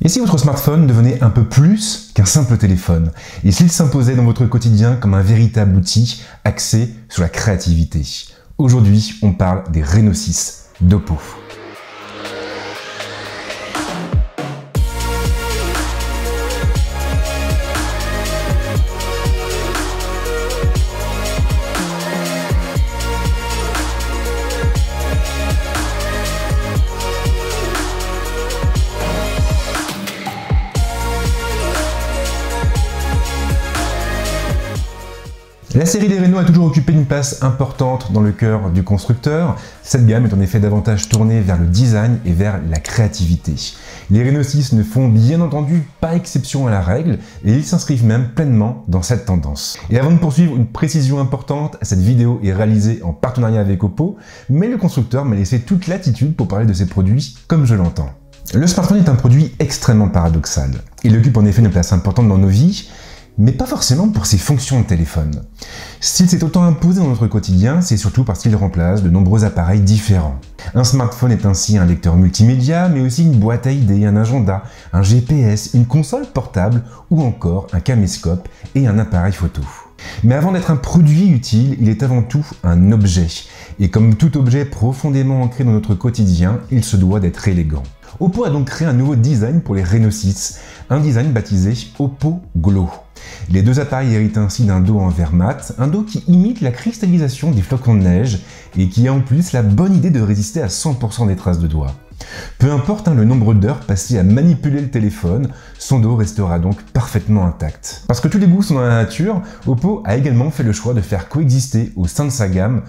Et si votre smartphone devenait un peu plus qu'un simple téléphone? Et s'il s'imposait dans votre quotidien comme un véritable outil axé sur la créativité? Aujourd'hui, on parle des Reno 6 d'Oppo. La série des Reno a toujours occupé une place importante dans le cœur du constructeur. Cette gamme est en effet davantage tournée vers le design et vers la créativité. Les Reno 6 ne font bien entendu pas exception à la règle et ils s'inscrivent même pleinement dans cette tendance. Et avant de poursuivre, une précision importante, cette vidéo est réalisée en partenariat avec Oppo, mais le constructeur m'a laissé toute latitude pour parler de ses produits comme je l'entends. Le smartphone est un produit extrêmement paradoxal. Il occupe en effet une place importante dans nos vies, mais pas forcément pour ses fonctions de téléphone. S'il s'est autant imposé dans notre quotidien, c'est surtout parce qu'il remplace de nombreux appareils différents. Un smartphone est ainsi un lecteur multimédia, mais aussi une boîte à idées, un agenda, un GPS, une console portable ou encore un caméscope et un appareil photo. Mais avant d'être un produit utile, il est avant tout un objet. Et comme tout objet profondément ancré dans notre quotidien, il se doit d'être élégant. Oppo a donc créé un nouveau design pour les Reno 6, un design baptisé Oppo Glow. Les deux appareils héritent ainsi d'un dos en verre mat, un dos qui imite la cristallisation des flocons de neige et qui a en plus la bonne idée de résister à 100% des traces de doigts. Peu importe le nombre d'heures passées à manipuler le téléphone, son dos restera donc parfaitement intact. Parce que tous les goûts sont dans la nature, Oppo a également fait le choix de faire coexister au sein de sa gamme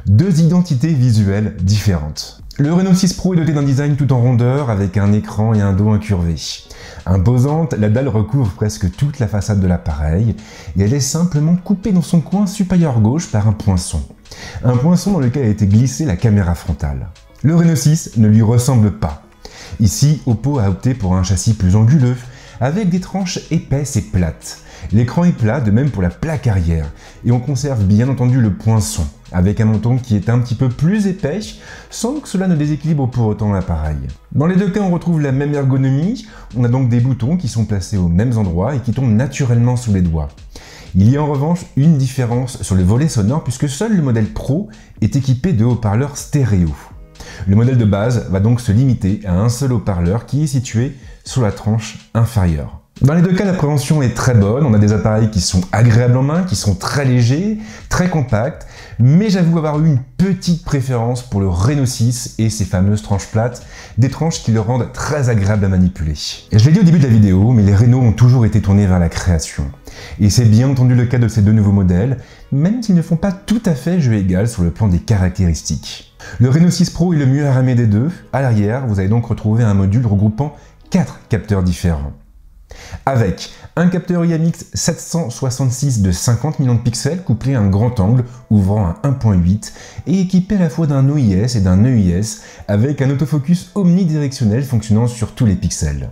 deux identités visuelles différentes. Le Reno 6 Pro est doté d'un design tout en rondeur avec un écran et un dos incurvé. Imposante, la dalle recouvre presque toute la façade de l'appareil et elle est simplement coupée dans son coin supérieur gauche par un poinçon. Un poinçon dans lequel a été glissée la caméra frontale. Le Reno 6 ne lui ressemble pas. Ici, Oppo a opté pour un châssis plus anguleux, avec des tranches épaisses et plates. L'écran est plat, de même pour la plaque arrière, et on conserve bien entendu le poinçon, avec un menton qui est un petit peu plus épais, sans que cela ne déséquilibre pour autant l'appareil. Dans les deux cas, on retrouve la même ergonomie, on a donc des boutons qui sont placés aux mêmes endroits et qui tombent naturellement sous les doigts. Il y a en revanche une différence sur le volet sonore puisque seul le modèle Pro est équipé de haut-parleurs stéréo. Le modèle de base va donc se limiter à un seul haut-parleur qui est situé sur la tranche inférieure. Dans les deux cas, la prévention est très bonne, on a des appareils qui sont agréables en main, qui sont très légers, très compacts, mais j'avoue avoir eu une petite préférence pour le Reno 6 et ses fameuses tranches plates, des tranches qui le rendent très agréable à manipuler. Et je l'ai dit au début de la vidéo, mais les Reno ont toujours été tournés vers la création. Et c'est bien entendu le cas de ces deux nouveaux modèles, même s'ils ne font pas tout à fait jeu égal sur le plan des caractéristiques. Le Reno 6 Pro est le mieux armé des deux. À l'arrière, vous allez donc retrouver un module regroupant 4 capteurs différents. Avec un capteur IMX766 de 50 millions de pixels couplé à un grand angle ouvrant à 1.8 et équipé à la fois d'un OIS et d'un EIS avec un autofocus omnidirectionnel fonctionnant sur tous les pixels.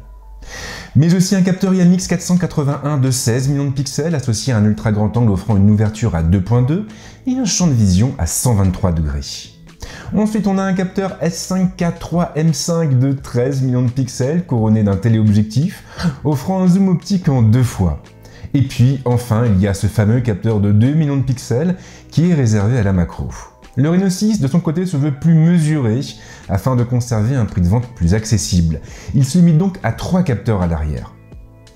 Mais aussi un capteur IMX481 de 16 millions de pixels associé à un ultra grand angle offrant une ouverture à 2.2 et un champ de vision à 123 degrés. Ensuite, on a un capteur S5K3M5 de 13 millions de pixels couronné d'un téléobjectif offrant un zoom optique en 2 fois. Et puis, enfin, il y a ce fameux capteur de 2 millions de pixels qui est réservé à la macro. Le Reno 6, de son côté, se veut plus mesuré afin de conserver un prix de vente plus accessible. Il se limite donc à 3 capteurs à l'arrière.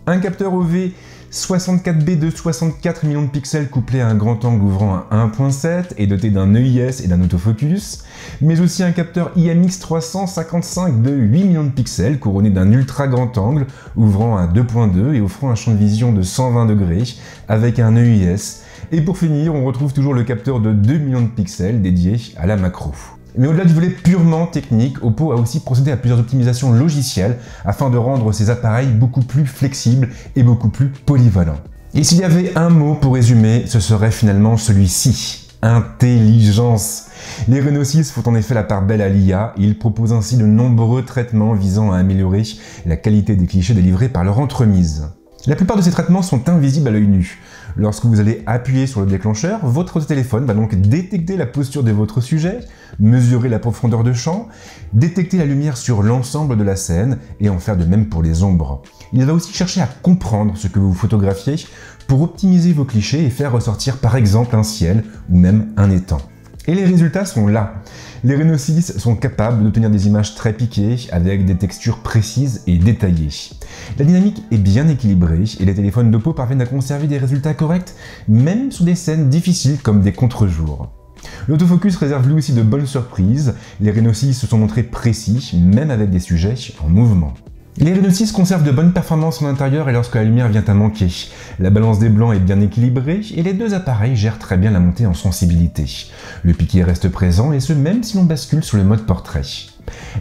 Un capteur OV 64B de 64 millions de pixels couplé à un grand angle ouvrant à 1.7 et doté d'un EIS et d'un autofocus, mais aussi un capteur IMX355 de 8 millions de pixels couronné d'un ultra grand angle ouvrant à 2.2 et offrant un champ de vision de 120 degrés avec un EIS. Et pour finir, on retrouve toujours le capteur de 2 millions de pixels dédié à la macro. Mais au-delà du volet purement technique, Oppo a aussi procédé à plusieurs optimisations logicielles afin de rendre ses appareils beaucoup plus flexibles et beaucoup plus polyvalents. Et s'il y avait un mot pour résumer, ce serait finalement celui-ci: intelligence. Les Reno 6 font en effet la part belle à l'IA et ils proposent ainsi de nombreux traitements visant à améliorer la qualité des clichés délivrés par leur entremise. La plupart de ces traitements sont invisibles à l'œil nu. Lorsque vous allez appuyer sur le déclencheur, votre téléphone va donc détecter la posture de votre sujet, mesurer la profondeur de champ, détecter la lumière sur l'ensemble de la scène et en faire de même pour les ombres. Il va aussi chercher à comprendre ce que vous photographiez pour optimiser vos clichés et faire ressortir par exemple un ciel ou même un étang. Et les résultats sont là. Les Reno 6 sont capables d'obtenir des images très piquées avec des textures précises et détaillées. La dynamique est bien équilibrée et les téléphones d'Oppo parviennent à conserver des résultats corrects même sur des scènes difficiles comme des contre-jours. L'autofocus réserve lui aussi de bonnes surprises. Les Reno 6 se sont montrés précis même avec des sujets en mouvement. Les Reno 6 conservent de bonnes performances en intérieur et lorsque la lumière vient à manquer. La balance des blancs est bien équilibrée et les deux appareils gèrent très bien la montée en sensibilité. Le piqué reste présent et ce même si l'on bascule sur le mode portrait.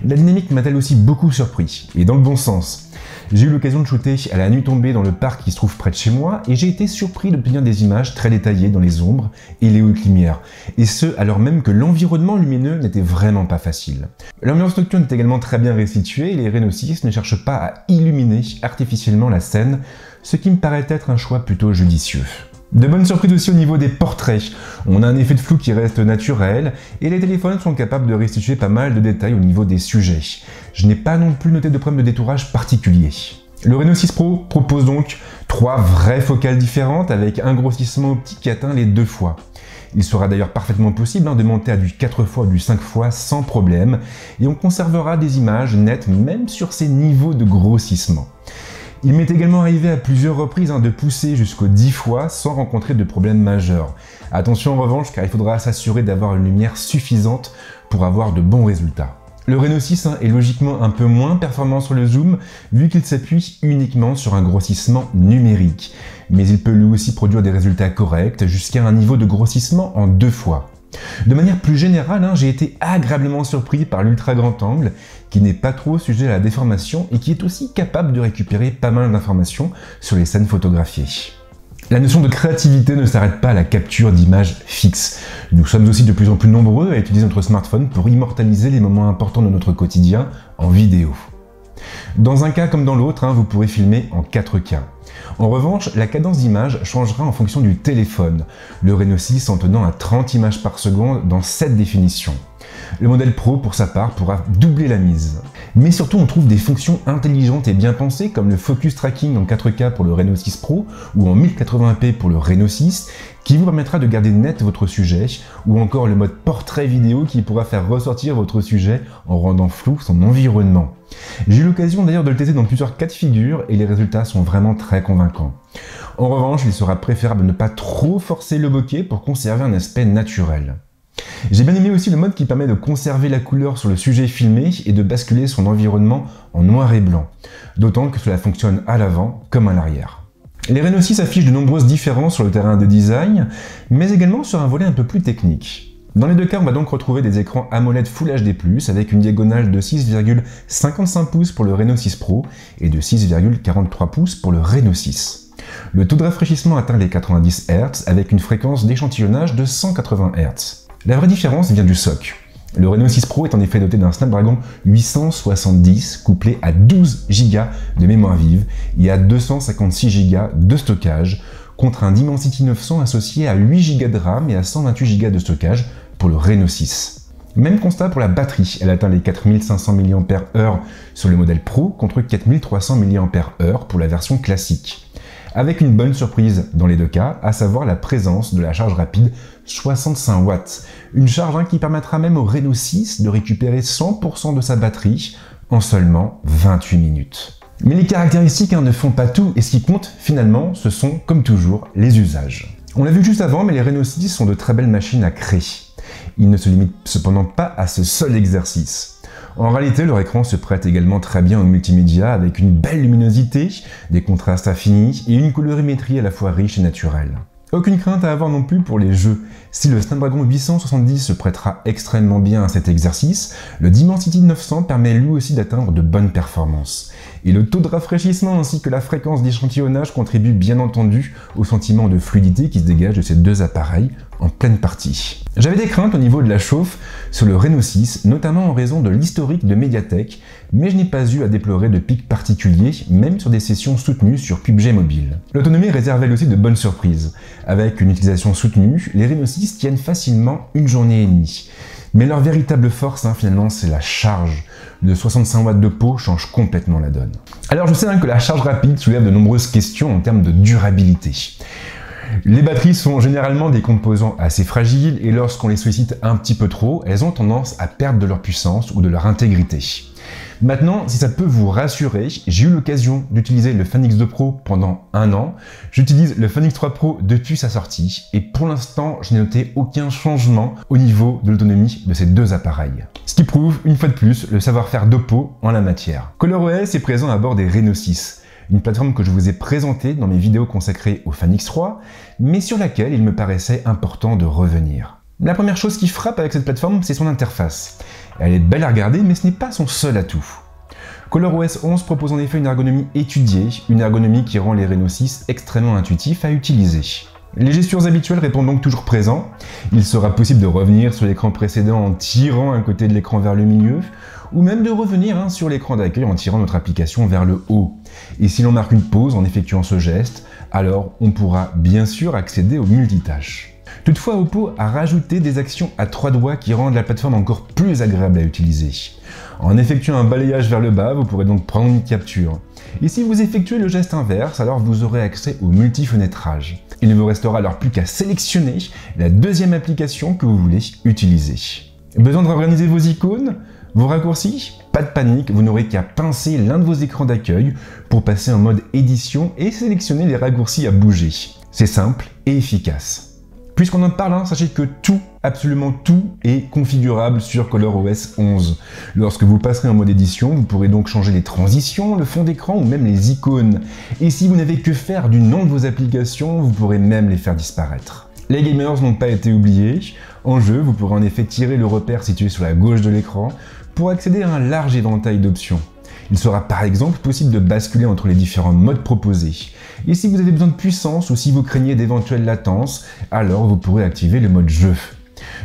La dynamique m'a elle aussi beaucoup surpris, et dans le bon sens. J'ai eu l'occasion de shooter à la nuit tombée dans le parc qui se trouve près de chez moi et j'ai été surpris d'obtenir des images très détaillées dans les ombres et les hautes lumières, et ce alors même que l'environnement lumineux n'était vraiment pas facile. L'ambiance nocturne est également très bien restituée et les Reno 6 ne cherchent pas à illuminer artificiellement la scène, ce qui me paraît être un choix plutôt judicieux. De bonnes surprises aussi au niveau des portraits. On a un effet de flou qui reste naturel et les téléphones sont capables de restituer pas mal de détails au niveau des sujets. Je n'ai pas non plus noté de problème de détourage particulier. Le Reno 6 Pro propose donc 3 vraies focales différentes avec un grossissement optique qui atteint les 2 fois. Il sera d'ailleurs parfaitement possible de monter à du 4 fois ou du 5 fois sans problème et on conservera des images nettes même sur ces niveaux de grossissement. Il m'est également arrivé à plusieurs reprises de pousser jusqu'aux 10 fois sans rencontrer de problème majeur. Attention en revanche car il faudra s'assurer d'avoir une lumière suffisante pour avoir de bons résultats. Le Reno 6 est logiquement un peu moins performant sur le zoom vu qu'il s'appuie uniquement sur un grossissement numérique. Mais il peut lui aussi produire des résultats corrects jusqu'à un niveau de grossissement en 2 fois. De manière plus générale, j'ai été agréablement surpris par l'ultra grand angle qui n'est pas trop sujet à la déformation et qui est aussi capable de récupérer pas mal d'informations sur les scènes photographiées. La notion de créativité ne s'arrête pas à la capture d'images fixes. Nous sommes aussi de plus en plus nombreux à utiliser notre smartphone pour immortaliser les moments importants de notre quotidien en vidéo. Dans un cas comme dans l'autre, vous pourrez filmer en 4K. En revanche, la cadence d'image changera en fonction du téléphone, le Reno 6 en tenant à 30 images par seconde dans cette définition. Le modèle Pro, pour sa part, pourra doubler la mise. Mais surtout, on trouve des fonctions intelligentes et bien pensées comme le focus tracking en 4K pour le Reno 6 Pro ou en 1080p pour le Reno 6 qui vous permettra de garder net votre sujet ou encore le mode portrait vidéo qui pourra faire ressortir votre sujet en rendant flou son environnement. J'ai eu l'occasion d'ailleurs de le tester dans plusieurs cas de figure et les résultats sont vraiment très convaincants. En revanche, il sera préférable de ne pas trop forcer le bokeh pour conserver un aspect naturel. J'ai bien aimé aussi le mode qui permet de conserver la couleur sur le sujet filmé et de basculer son environnement en noir et blanc, d'autant que cela fonctionne à l'avant comme à l'arrière. Les Reno 6 affichent de nombreuses différences sur le terrain de design, mais également sur un volet un peu plus technique. Dans les deux cas, on va donc retrouver des écrans AMOLED Full HD+, avec une diagonale de 6,55 pouces pour le Reno 6 Pro et de 6,43 pouces pour le Reno 6. Le taux de rafraîchissement atteint les 90 Hz avec une fréquence d'échantillonnage de 180 Hz. La vraie différence vient du SoC. Le Reno 6 Pro est en effet doté d'un Snapdragon 870 couplé à 12 Go de mémoire vive et à 256 Go de stockage, contre un Dimensity 900 associé à 8 Go de RAM et à 128 Go de stockage pour le Reno 6. Même constat pour la batterie, elle atteint les 4500 mAh sur le modèle Pro contre 4300 mAh pour la version classique. Avec une bonne surprise dans les deux cas, à savoir la présence de la charge rapide 65 watts. Une charge qui permettra même au Reno 6 de récupérer 100% de sa batterie en seulement 28 minutes. Mais les caractéristiques ne font pas tout et ce qui compte finalement, ce sont comme toujours les usages. On l'a vu juste avant, mais les Reno 6 sont de très belles machines à créer. Ils ne se limitent cependant pas à ce seul exercice. En réalité, leur écran se prête également très bien au multimédia avec une belle luminosité, des contrastes infinis et une colorimétrie à la fois riche et naturelle. Aucune crainte à avoir non plus pour les jeux. Si le Snapdragon 870 se prêtera extrêmement bien à cet exercice, le Dimensity 900 permet lui aussi d'atteindre de bonnes performances. Et le taux de rafraîchissement ainsi que la fréquence d'échantillonnage contribuent bien entendu au sentiment de fluidité qui se dégage de ces deux appareils en pleine partie. J'avais des craintes au niveau de la chauffe sur le Reno 6, notamment en raison de l'historique de Mediatek, mais je n'ai pas eu à déplorer de pic particulier, même sur des sessions soutenues sur PUBG Mobile. L'autonomie réserve elle aussi de bonnes surprises. Avec une utilisation soutenue, les Reno 6 tiennent facilement une journée et demie. Mais leur véritable force, finalement, c'est la charge. Le 65 watts de peau change complètement la donne. Alors je sais que la charge rapide soulève de nombreuses questions en termes de durabilité. Les batteries sont généralement des composants assez fragiles et lorsqu'on les sollicite un petit peu trop, elles ont tendance à perdre de leur puissance ou de leur intégrité. Maintenant, si ça peut vous rassurer, j'ai eu l'occasion d'utiliser le Fan X2 Pro pendant 1 an. J'utilise le Fan X3 Pro depuis sa sortie et pour l'instant, je n'ai noté aucun changement au niveau de l'autonomie de ces deux appareils. Ce qui prouve, une fois de plus, le savoir-faire d'Oppo en la matière. ColorOS est présent à bord des Reno 6. Une plateforme que je vous ai présentée dans mes vidéos consacrées au Fan X3, mais sur laquelle il me paraissait important de revenir. La première chose qui frappe avec cette plateforme, c'est son interface. Elle est belle à regarder, mais ce n'est pas son seul atout. ColorOS 11 propose en effet une ergonomie étudiée, une ergonomie qui rend les Reno 6 extrêmement intuitifs à utiliser. Les gestures habituelles répondent donc toujours présents. Il sera possible de revenir sur l'écran précédent en tirant un côté de l'écran vers le milieu, ou même de revenir sur l'écran d'accueil en tirant notre application vers le haut. Et si l'on marque une pause en effectuant ce geste, alors on pourra bien sûr accéder aux multitâches. Toutefois, Oppo a rajouté des actions à 3 doigts qui rendent la plateforme encore plus agréable à utiliser. En effectuant un balayage vers le bas, vous pourrez donc prendre une capture. Et si vous effectuez le geste inverse, alors vous aurez accès au multi-fenêtrage. Il ne vous restera alors plus qu'à sélectionner la deuxième application que vous voulez utiliser. Besoin de réorganiser vos icônes, vos raccourcis? Pas de panique, vous n'aurez qu'à pincer l'un de vos écrans d'accueil pour passer en mode édition et sélectionner les raccourcis à bouger. C'est simple et efficace. Puisqu'on en parle, sachez que tout, absolument tout, est configurable sur ColorOS 11. Lorsque vous passerez en mode édition, vous pourrez donc changer les transitions, le fond d'écran ou même les icônes. Et si vous n'avez que faire du nom de vos applications, vous pourrez même les faire disparaître. Les gamers n'ont pas été oubliés. En jeu, vous pourrez en effet tirer le repère situé sur la gauche de l'écran pour accéder à un large éventail d'options. Il sera par exemple possible de basculer entre les différents modes proposés. Et si vous avez besoin de puissance ou si vous craignez d'éventuelles latences, alors vous pourrez activer le mode jeu.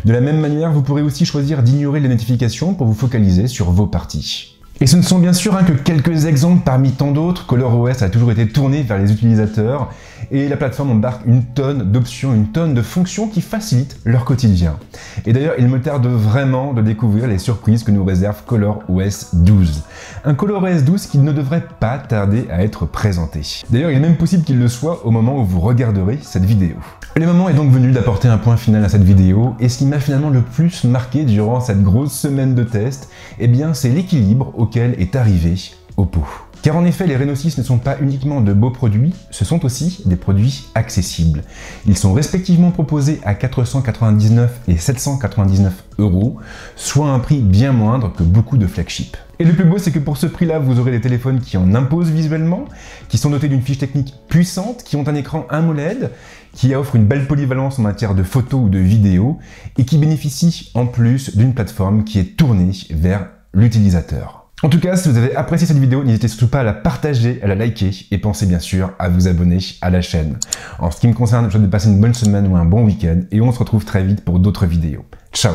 De la même manière, vous pourrez aussi choisir d'ignorer les notifications pour vous focaliser sur vos parties. Et ce ne sont bien sûr que quelques exemples parmi tant d'autres. ColorOS a toujours été tourné vers les utilisateurs et la plateforme embarque une tonne d'options, une tonne de fonctions qui facilitent leur quotidien. Et d'ailleurs, il me tarde vraiment de découvrir les surprises que nous réserve ColorOS 12. Un ColorOS 12 qui ne devrait pas tarder à être présenté. D'ailleurs, il est même possible qu'il le soit au moment où vous regarderez cette vidéo. Le moment est donc venu d'apporter un point final à cette vidéo, et ce qui m'a finalement le plus marqué durant cette grosse semaine de test, eh bien c'est l'équilibre auquel est arrivé Oppo. Car en effet, les Reno 6 ne sont pas uniquement de beaux produits, ce sont aussi des produits accessibles. Ils sont respectivement proposés à 499 et 799 €, soit un prix bien moindre que beaucoup de flagships. Et le plus beau, c'est que pour ce prix-là, vous aurez des téléphones qui en imposent visuellement, qui sont dotés d'une fiche technique puissante, qui ont un écran AMOLED, qui offrent une belle polyvalence en matière de photos ou de vidéos, et qui bénéficient en plus d'une plateforme qui est tournée vers l'utilisateur. En tout cas, si vous avez apprécié cette vidéo, n'hésitez surtout pas à la partager, à la liker, et pensez bien sûr à vous abonner à la chaîne. En ce qui me concerne, je vous souhaite de passer une bonne semaine ou un bon week-end, et on se retrouve très vite pour d'autres vidéos. Ciao!